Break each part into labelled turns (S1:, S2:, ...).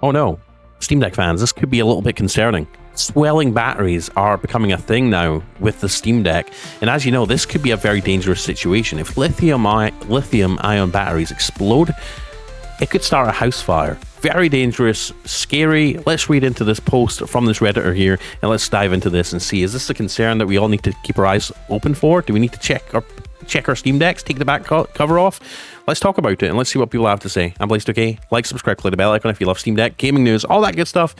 S1: Oh no, Steam Deck fans, this could be a little bit concerning. Swelling batteries are becoming a thing now with the Steam Deck, and as you know, this could be a very dangerous situation. If lithium-ion batteries explode, it could start a house fire. Very dangerous, scary. Let's read into this post from this Redditor here, and let's dive into this and see, is this a concern that we all need to keep our eyes open for? Do we need to check our Steam Decks, take the back cover off? Let's talk about it and let's see what people have to say. I'm Blaze2K. Like, subscribe, click the bell icon if you love Steam Deck, gaming news, all that good stuff.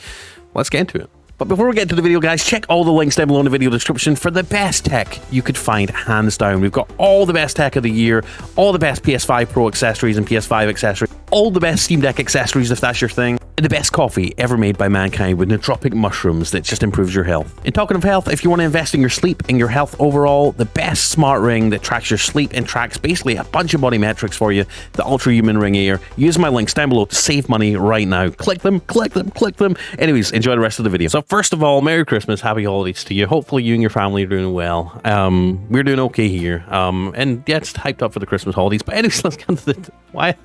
S1: Let's get into it. But before we get into the video, guys, check all the links down below in the video description for the best tech you could find, hands down. We've got all the best tech of the year, all the best PS5 Pro accessories and PS5 accessories, all the best Steam Deck accessories if that's your thing, and the best coffee ever made by mankind with nootropic mushrooms that just improves your health. And talking of health, if you want to invest in your sleep and your health overall, the best smart ring that tracks your sleep and tracks basically a bunch of body metrics for you, the Ultra Human Ring Air. Use my links down below to save money right now. Click them, click them, click them. Anyways, enjoy the rest of the video. So first of all, Merry Christmas, Happy Holidays to you. Hopefully you and your family are doing well. We're doing okay here. And yeah, it's hyped up for the Christmas holidays. But anyways, let's get into the... Why?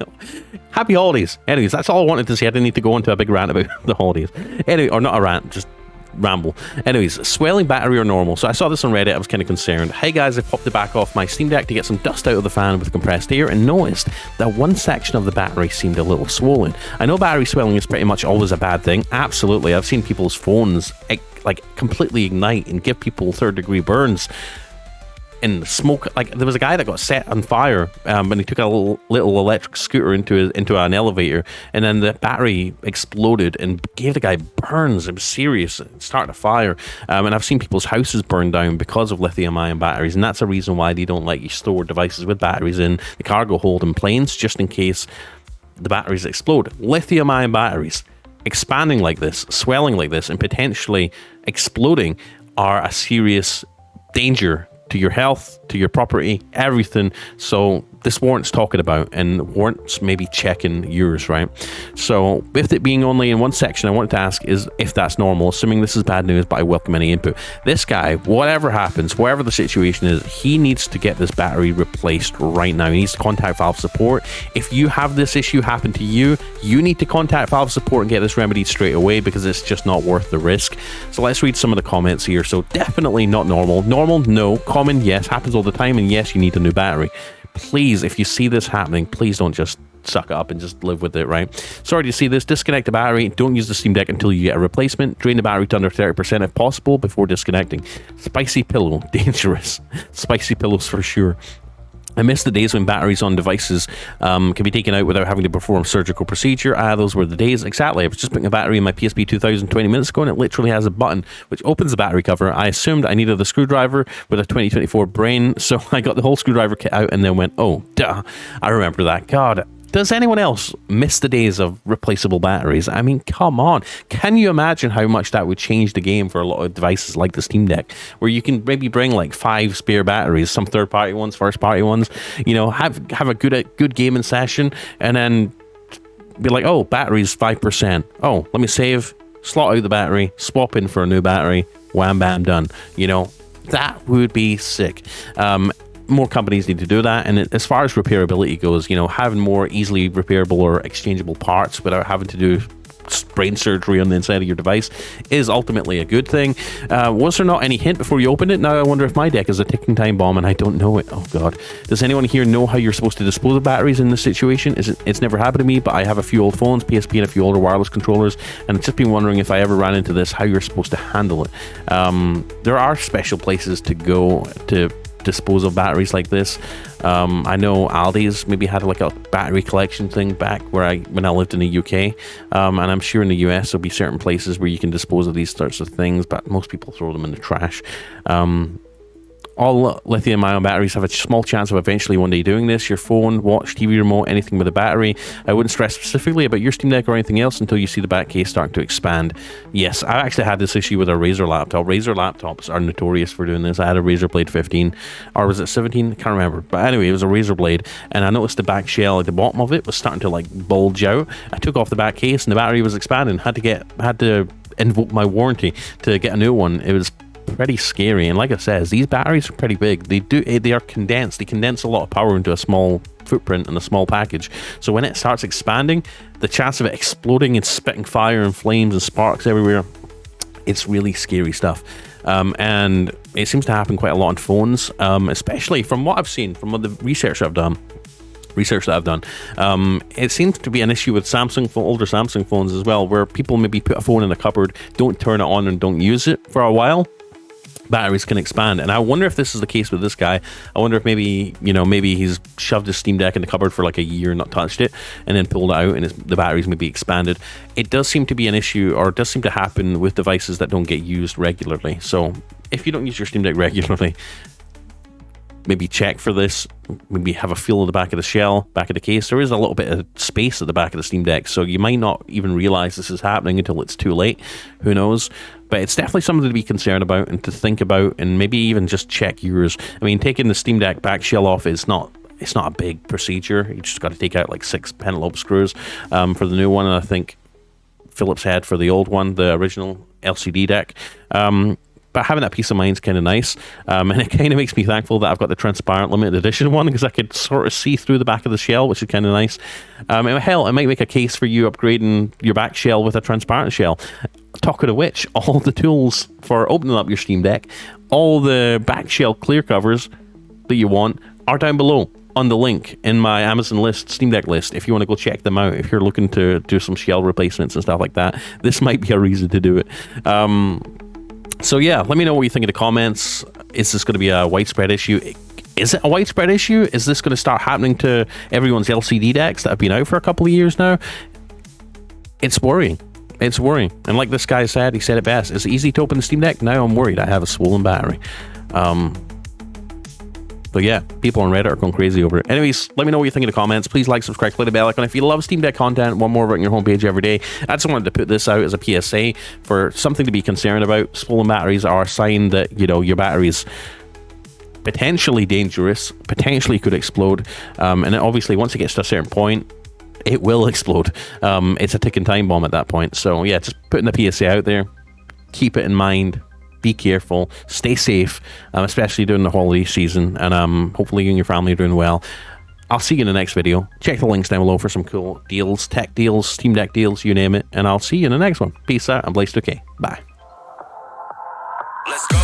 S1: Happy Holidays. Anyways, that's all I wanted to say. I didn't need to go into a big rant about the holidays. Anyway, or not a rant, just ramble. Anyways, swelling battery or normal. So I saw this on Reddit. I was kind of concerned. Hey guys, I popped the back off my Steam Deck to get some dust out of the fan with compressed air and noticed that one section of the battery seemed a little swollen. I know battery swelling is pretty much always a bad thing. Absolutely. I've seen people's phones like completely ignite and give people third-degree burns. And smoke, like there was a guy that got set on fire when he took a little electric scooter into an elevator, and then the battery exploded and gave the guy burns. It was serious. It started a fire, and I've seen people's houses burn down because of lithium-ion batteries, and that's a reason why they don't let you store devices with batteries in the cargo hold in planes, just in case the batteries explode. Lithium-ion batteries expanding like this, swelling like this, and potentially exploding are a serious danger to your health, to your property, everything. So this warrants talking about and warrants maybe checking yours, right? So with it being only in one section, I wanted to ask is if that's normal, assuming this is bad news, but I welcome any input. This guy, whatever happens, whatever the situation is, he needs to get this battery replaced right now. He needs to contact Valve support. If you have this issue happen to you, you need to contact Valve support and get this remedied straight away because it's just not worth the risk. So let's read some of the comments here. So definitely not normal. Normal, no. Common, yes. Happens all the time, and yes, you need a new battery. Please, if you see this happening, please don't just suck it up and just live with it, right? Sorry to see this. Disconnect the battery. Don't use the Steam Deck until you get a replacement. Drain the battery to under 30% if possible before disconnecting. Spicy pillow, dangerous. Spicy pillows for sure. I miss the days when batteries on devices can be taken out without having to perform surgical procedure. Those were the days. Exactly. I was just putting a battery in my PSP 2000 20 minutes ago, and it literally has a button which opens the battery cover. I assumed I needed the screwdriver with a 2024 brain, so I got the whole screwdriver kit out and then went, oh, duh. I remember that. God. Does anyone else miss the days of replaceable batteries? I mean, come on. Can you imagine how much that would change the game for a lot of devices like the Steam Deck, where you can maybe bring like 5 spare batteries, some third-party ones, first-party ones, you know, have a good gaming session, and then be like, oh, battery's 5%. Oh, let me save, slot out the battery, swap in for a new battery, wham, bam, done. You know, that would be sick. More companies need to do that, and as far as repairability goes, you know, having more easily repairable or exchangeable parts without having to do brain surgery on the inside of your device is ultimately a good thing. Was there not any hint before you opened it? Now I wonder if my deck is a ticking time bomb and I don't know it. Oh god. Does anyone here know how you're supposed to dispose of batteries in this situation? It's never happened to me, but I have a few old phones, PSP, and a few older wireless controllers, and I've just been wondering if I ever ran into this, how you're supposed to handle it. There are special places to go to dispose of batteries like this. I know Aldi's maybe had like a battery collection thing back when I lived in the UK, and I'm sure in the US there'll be certain places where you can dispose of these sorts of things, but most people throw them in the trash. All lithium-ion batteries have a small chance of eventually one day doing this. Your phone, watch, TV remote, anything with a battery. I wouldn't stress specifically about your Steam Deck or anything else until you see the back case starting to expand. Yes, I actually had this issue with a Razer laptop. Razer laptops are notorious for doing this. I had a Razer Blade 15, or was it 17? I can't remember. But anyway, it was a Razer Blade, and I noticed the back shell at the bottom of it was starting to like bulge out. I took off the back case, and the battery was expanding. Had to invoke my warranty to get a new one. It was pretty scary. And like I said, these batteries are pretty big. They are condensed. They condense a lot of power into a small footprint and a small package. So when it starts expanding, the chance of it exploding and spitting fire and flames and sparks everywhere, it's really scary stuff. And it seems to happen quite a lot on phones, especially from what I've seen, from the research that I've done. It seems to be an issue with older Samsung phones as well, where people maybe put a phone in a cupboard, don't turn it on and don't use it for a while. Batteries can expand, and I wonder if this is the case with this guy. I wonder if maybe he's shoved his Steam Deck in the cupboard for like a year, not touched it, and then pulled it out, and the batteries maybe expanded. It does seem to be an issue, or it does seem to happen with devices that don't get used regularly. So if you don't use your Steam Deck regularly, maybe check for this. Maybe have a feel of the back of the shell, back of the case. There is a little bit of space at the back of the Steam Deck, so you might not even realize this is happening until it's too late. Who knows? But it's definitely something to be concerned about and to think about, and maybe even just check yours. I mean, taking the Steam Deck back shell off is not a big procedure. You just got to take out like 6 penelope screws for the new one, and I think Phillips head for the old one, the original LCD deck. But having that peace of mind is kind of nice, and it kind of makes me thankful that I've got the transparent limited edition one, because I could sort of see through the back of the shell, which is kind of nice. And hell, it might make a case for you upgrading your back shell with a transparent shell. Talking of which, all the tools for opening up your Steam Deck, all the back shell clear covers that you want are down below on the link in my Amazon list, Steam Deck list, if you want to go check them out. If you're looking to do some shell replacements and stuff like that, this might be a reason to do it. So yeah, let me know what you think in the comments. Is this going to be a widespread issue? Is it a widespread issue? Is this going to start happening to everyone's LCD decks that have been out for a couple of years now? It's worrying. It's worrying. And like this guy said, he said it best. It's easy to open the Steam Deck. Now I'm worried I have a swollen battery. But yeah, people on Reddit are going crazy over it. Anyways, let me know what you think in the comments. Please like, subscribe, click the bell icon. If you love Steam Deck content, want more of it on your homepage every day. I just wanted to put this out as a PSA for something to be concerned about. Swollen batteries are a sign that, your battery's potentially dangerous, potentially could explode. And obviously, once it gets to a certain point, it will explode. It's a ticking time bomb at that point. So yeah, just putting the PSA out there. Keep it in mind. Be careful, stay safe, especially during the holiday season, and hopefully you and your family are doing well. I'll see you in the next video. Check the links down below for some cool deals, tech deals, Steam Deck deals, you name it, and I'll see you in the next one. Peace out. I'm Blaze2K. Bye.
S2: Let's go.